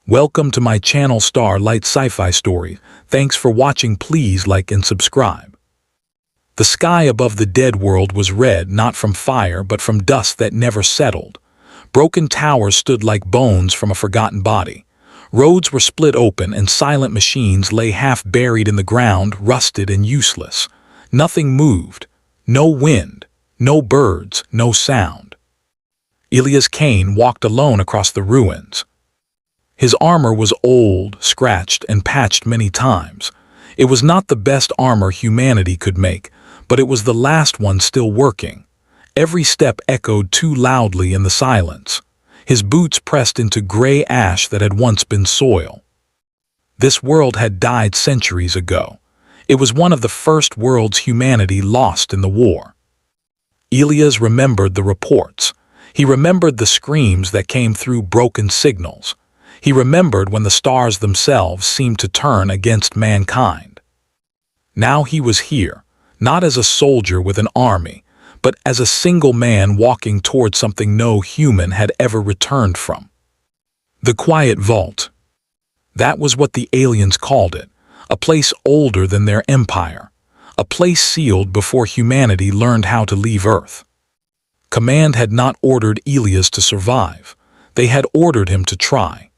Welcome to my channel Starlight Sci-Fi Stories. Thanks for watching. Please like and subscribe. The sky above the dead world was red, not from fire but from dust that never settled. Broken towers stood like bones from a forgotten body. Roads were split open and silent machines lay half buried in the ground, rusted and useless. Nothing moved. No wind. No birds. No sound. Elias Kane walked alone across the ruins. His armor was old, scratched, and patched many times. It was not the best armor humanity could make, but it was the last one still working. Every step echoed too loudly in the silence. His boots pressed into gray ash that had once been soil. This world had died centuries ago. It was one of the first worlds humanity lost in the war. Elias remembered the reports. He remembered the screams that came through broken signals. He remembered when the stars themselves seemed to turn against mankind. Now he was here, not as a soldier with an army, but as a single man walking toward something no human had ever returned from. The Quiet Vault. That was what the aliens called it, a place older than their empire, a place sealed before humanity learned how to leave Earth. Command had not ordered Elias to survive. They had ordered him to try.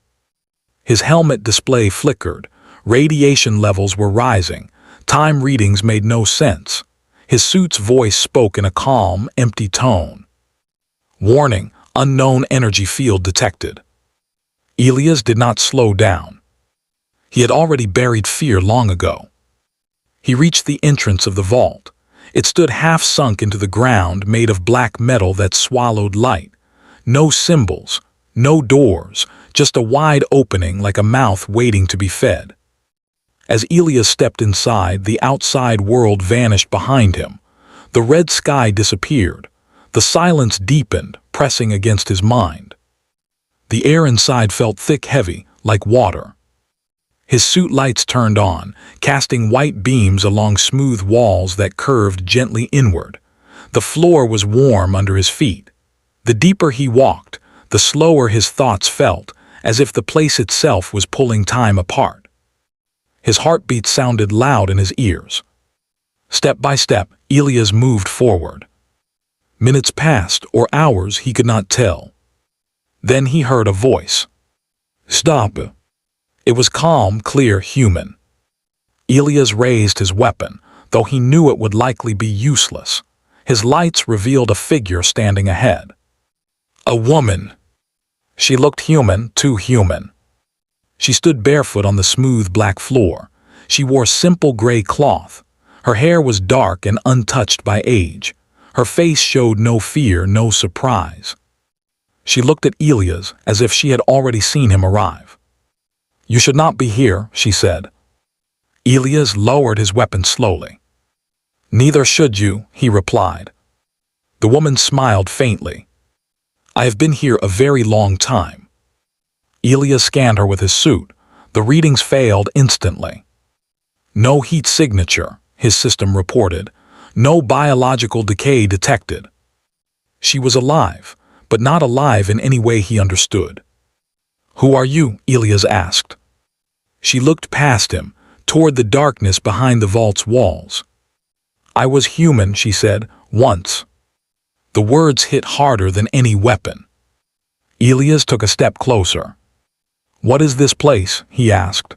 His helmet display flickered. Radiation levels were rising. Time readings made no sense. His suit's voice spoke in a calm, empty tone. Warning, unknown energy field detected. Elias did not slow down. He had already buried fear long ago. He reached the entrance of the vault. It stood half sunk into the ground, made of black metal that swallowed light. No symbols, no doors, just a wide opening like a mouth waiting to be fed. As Elias stepped inside, the outside world vanished behind him. The red sky disappeared. The silence deepened, pressing against his mind. The air inside felt thick, heavy, like water. His suit lights turned on, casting white beams along smooth walls that curved gently inward. The floor was warm under his feet. The deeper he walked, the slower his thoughts felt, as if the place itself was pulling time apart. His heartbeat sounded loud in his ears. Step by step, Elias moved forward. Minutes passed, or hours, he could not tell. Then he heard a voice. "Stop." It was calm, clear, human. Elias raised his weapon, though he knew it would likely be useless. His lights revealed a figure standing ahead. A woman. She looked human, too human. She stood barefoot on the smooth black floor. She wore simple gray cloth. Her hair was dark and untouched by age. Her face showed no fear, no surprise. She looked at Elias as if she had already seen him arrive. "You should not be here," she said. Elias lowered his weapon slowly. "Neither should you," he replied. The woman smiled faintly. "I have been here a very long time." Elias scanned her with his suit. The readings failed instantly. "No heat signature," his system reported. "No biological decay detected." She was alive, but not alive in any way he understood. "Who are you?" Elias asked. She looked past him, toward the darkness behind the vault's walls. "I was human," she said, "once." The words hit harder than any weapon. Elias took a step closer. "What is this place?" he asked.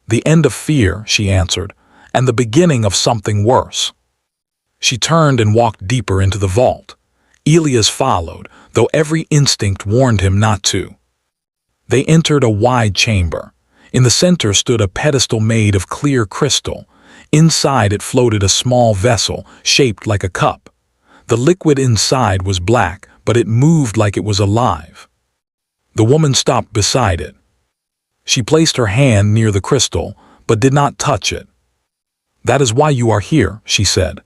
"The end of fear," she answered, "and the beginning of something worse." She turned and walked deeper into the vault. Elias followed, though every instinct warned him not to. They entered a wide chamber. In the center stood a pedestal made of clear crystal. Inside it floated a small vessel, shaped like a cup. The liquid inside was black, but it moved like it was alive. The woman stopped beside it. She placed her hand near the crystal, but did not touch it. "That is why you are here," she said.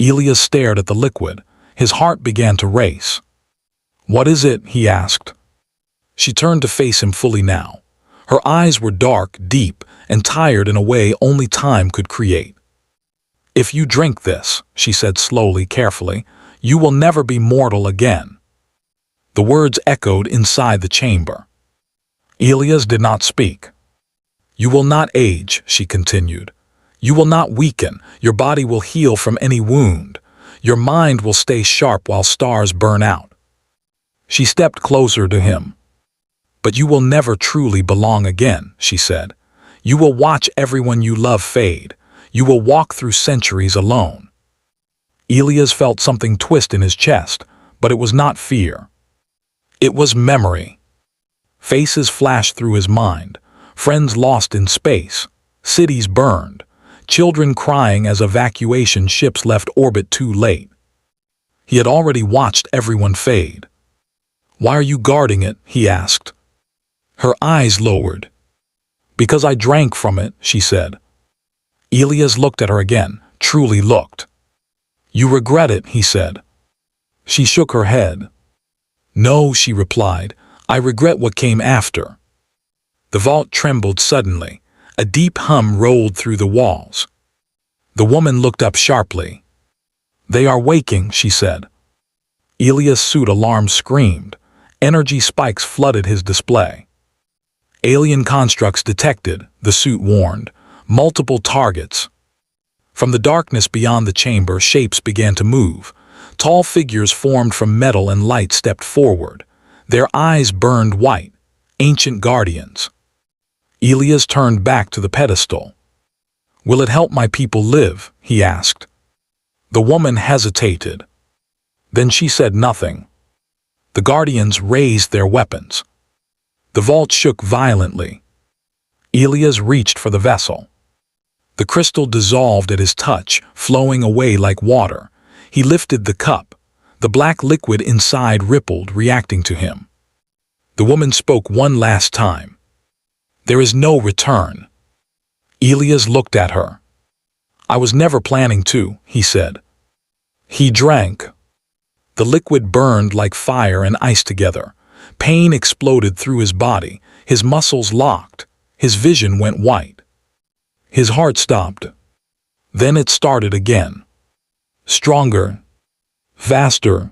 Elias stared at the liquid. His heart began to race. "What is it?" he asked. She turned to face him fully now. Her eyes were dark, deep, and tired in a way only time could create. "If you drink this," she said slowly, carefully, "you will never be mortal again." The words echoed inside the chamber. Elias did not speak. You will not age, she continued. You will not weaken. Your body will heal from any wound. Your mind will stay sharp while stars burn out. She stepped closer to him. But you will never truly belong again, she said. You will watch everyone you love fade. You will walk through centuries alone. Elias felt something twist in his chest, but it was not fear. It was memory. Faces flashed through his mind, friends lost in space, cities burned, children crying as evacuation ships left orbit too late. He had already watched everyone fade. Why are you guarding it? He asked. Her eyes lowered. Because I drank from it, she said. Elias looked at her again, truly looked. You regret it, he said. She shook her head. No, she replied, I regret what came after. The vault trembled suddenly. A deep hum rolled through the walls. The woman looked up sharply. They are waking, she said. Elias' suit alarm screamed. Energy spikes flooded his display. Alien constructs detected, the suit warned. Multiple targets. From the darkness beyond the chamber, shapes began to move. Tall figures formed from metal and light stepped forward. Their eyes burned white, ancient guardians. Elias turned back to the pedestal. Will it help my people live? He asked. The woman hesitated. Then she said nothing. The guardians raised their weapons. The vault shook violently. Elias reached for the vessel. The crystal dissolved at his touch, flowing away like water. He lifted the cup. The black liquid inside rippled, reacting to him. The woman spoke one last time. There is no return. Elias looked at her. I was never planning to, he said. He drank. The liquid burned like fire and ice together. Pain exploded through his body. His muscles locked. His vision went white. His heart stopped. Then it started again. Stronger. Faster.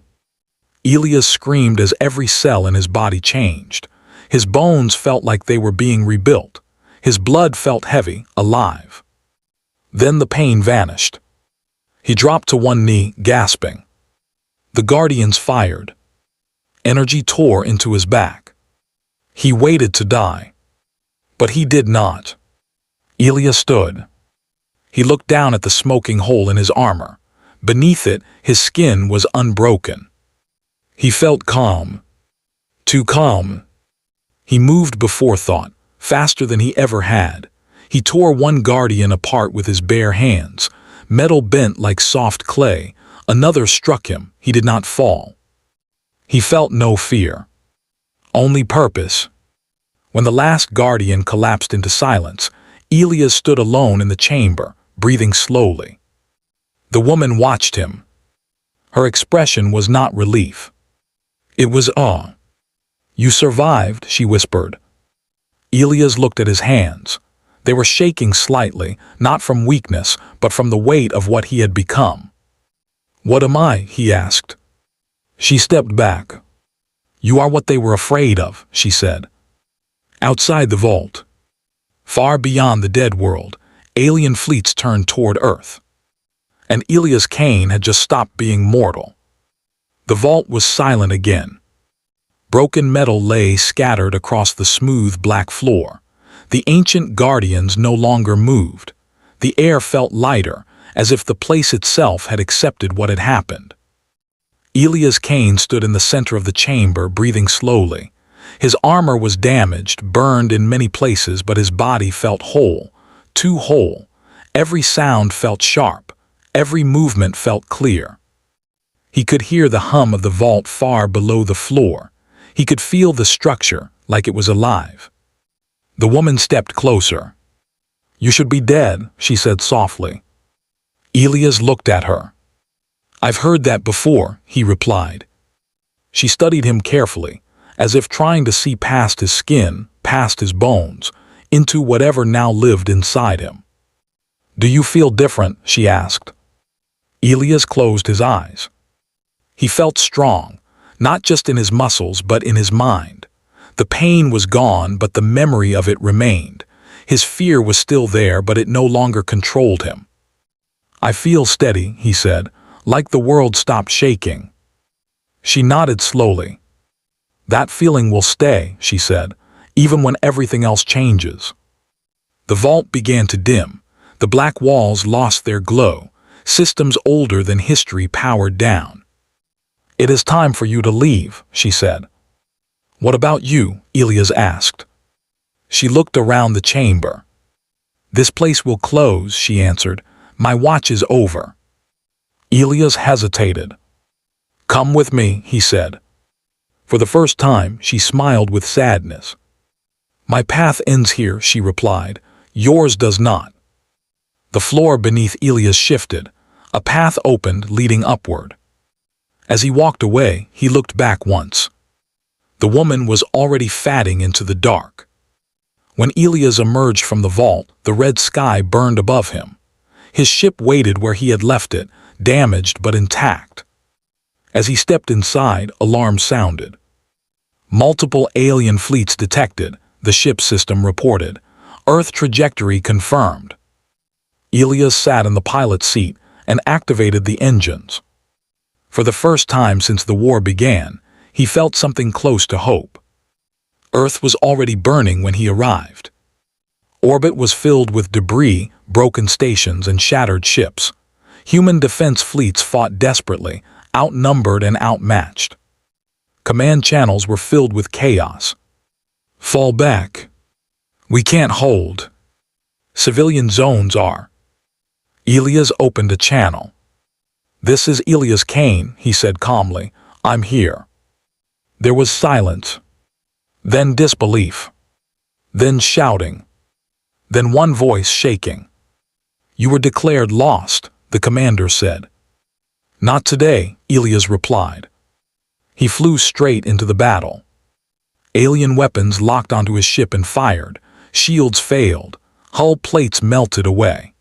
Elias screamed as every cell in his body changed. His bones felt like they were being rebuilt. His blood felt heavy, alive. Then the pain vanished. He dropped to one knee, gasping. The guardians fired. Energy tore into his back. He waited to die. But he did not. Elias stood. He looked down at the smoking hole in his armor. Beneath it, his skin was unbroken. He felt calm. Too calm. He moved before thought, faster than he ever had. He tore one guardian apart with his bare hands. Metal bent like soft clay. Another struck him. He did not fall. He felt no fear. Only purpose. When the last guardian collapsed into silence, Elias stood alone in the chamber, breathing slowly. The woman watched him. Her expression was not relief. It was awe. You survived, she whispered. Elias looked at his hands. They were shaking slightly, not from weakness, but from the weight of what he had become. What am I? He asked. She stepped back. You are what they were afraid of, she said. Outside the vault, far beyond the dead world, alien fleets turned toward Earth. And Elias Kane had just stopped being mortal. The vault was silent again. Broken metal lay scattered across the smooth black floor. The ancient guardians no longer moved. The air felt lighter, as if the place itself had accepted what had happened. Elias Kane stood in the center of the chamber, breathing slowly. His armor was damaged, burned in many places, but his body felt whole, too whole. Every sound felt sharp. Every movement felt clear. He could hear the hum of the vault far below the floor. He could feel the structure, like it was alive. The woman stepped closer. You should be dead, she said softly. Elias looked at her. I've heard that before, he replied. She studied him carefully, as if trying to see past his skin, past his bones, into whatever now lived inside him. Do you feel different? She asked. Elias closed his eyes. He felt strong, not just in his muscles but in his mind. The pain was gone, but the memory of it remained. His fear was still there, but it no longer controlled him. "I feel steady," he said, "like the world stopped shaking." She nodded slowly. "That feeling will stay," she said, "even when everything else changes." The vault began to dim. The black walls lost their glow. Systems older than history powered down. "It is time for you to leave," she said. "What about you?" Elias asked. She looked around the chamber. "This place will close," she answered. "My watch is over." Elias hesitated. "Come with me," he said. For the first time, she smiled with sadness. "My path ends here," she replied. "Yours does not." The floor beneath Elias shifted. A path opened, leading upward. As he walked away, he looked back once. The woman was already fading into the dark. When Elias emerged from the vault, the red sky burned above him. His ship waited where he had left it, damaged but intact. As he stepped inside, alarms sounded. "Multiple alien fleets detected," the ship system reported. "Earth trajectory confirmed." Elias sat in the pilot's seat and activated the engines. For the first time since the war began, he felt something close to hope. Earth was already burning when he arrived. Orbit was filled with debris, broken stations, and shattered ships. Human defense fleets fought desperately, outnumbered and outmatched. Command channels were filled with chaos. "Fall back. We can't hold. Civilian zones are." Elias opened a channel. "This is Elias Kane," he said calmly. "I'm here." There was silence. Then disbelief. Then shouting. Then one voice shaking. "You were declared lost," the commander said. "Not today," Elias replied. He flew straight into the battle. Alien weapons locked onto his ship and fired. Shields failed. Hull plates melted away.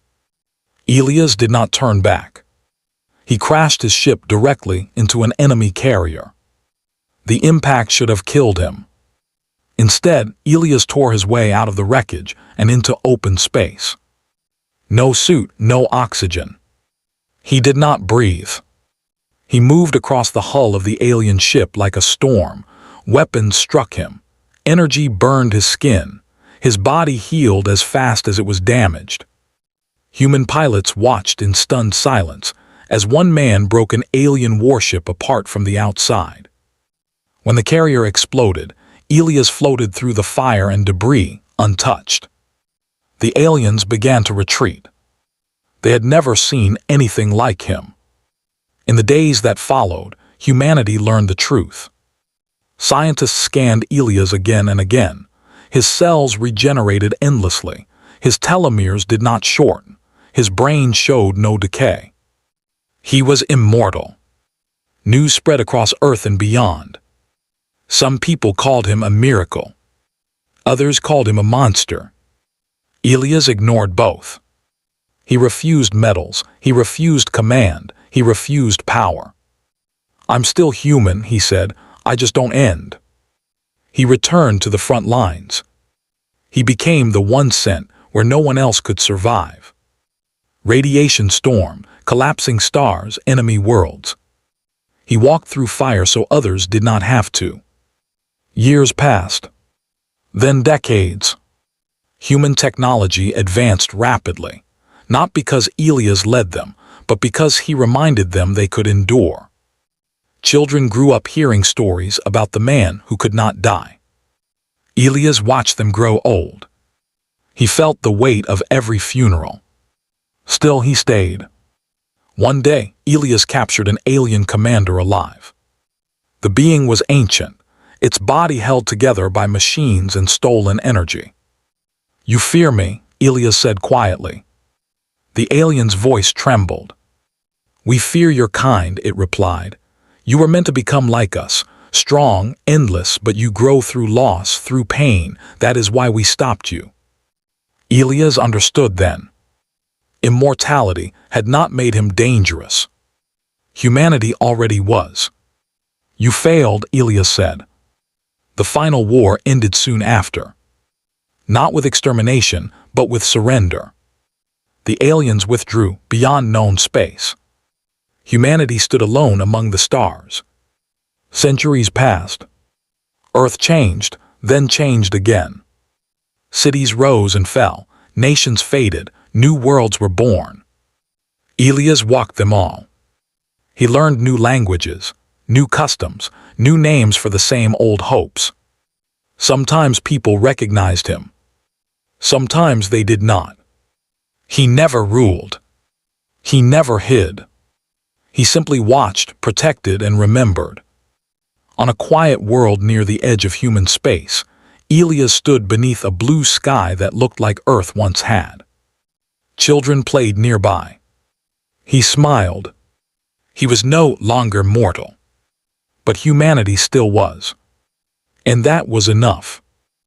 Elias did not turn back. He crashed his ship directly into an enemy carrier. The impact should have killed him. Instead, Elias tore his way out of the wreckage and into open space. No suit, no oxygen. He did not breathe. He moved across the hull of the alien ship like a storm. Weapons struck him. Energy burned his skin. His body healed as fast as it was damaged. Human pilots watched in stunned silence as one man broke an alien warship apart from the outside. When the carrier exploded, Elias floated through the fire and debris, untouched. The aliens began to retreat. They had never seen anything like him. In the days that followed, humanity learned the truth. Scientists scanned Elias again and again. His cells regenerated endlessly. His telomeres did not shorten. His brain showed no decay. He was immortal. News spread across Earth and beyond. Some people called him a miracle. Others called him a monster. Elias ignored both. He refused medals. He refused command. He refused power. "I'm still human," he said. "I just don't end." He returned to the front lines. He became the one sent where no one else could survive. Radiation storm, collapsing stars, enemy worlds. He walked through fire so others did not have to. Years passed. Then decades. Human technology advanced rapidly, not because Elias led them, but because he reminded them they could endure. Children grew up hearing stories about the man who could not die. Elias watched them grow old. He felt the weight of every funeral. Still he stayed. One day, Elias captured an alien commander alive. The being was ancient, its body held together by machines and stolen energy. "You fear me," Elias said quietly. The alien's voice trembled. "We fear your kind," it replied. "You were meant to become like us, strong, endless, but you grow through loss, through pain. That is why we stopped you." Elias understood then. Immortality had not made him dangerous. Humanity already was. "You failed," Elias said. The final war ended soon after. Not with extermination, but with surrender. The aliens withdrew beyond known space. Humanity stood alone among the stars. Centuries passed. Earth changed, then changed again. Cities rose and fell, nations faded, new worlds were born. Elias walked them all. He learned new languages, new customs, new names for the same old hopes. Sometimes people recognized him. Sometimes they did not. He never ruled. He never hid. He simply watched, protected, and remembered. On a quiet world near the edge of human space, Elias stood beneath a blue sky that looked like Earth once had. Children played nearby. He smiled. He was no longer mortal. But humanity still was. And that was enough.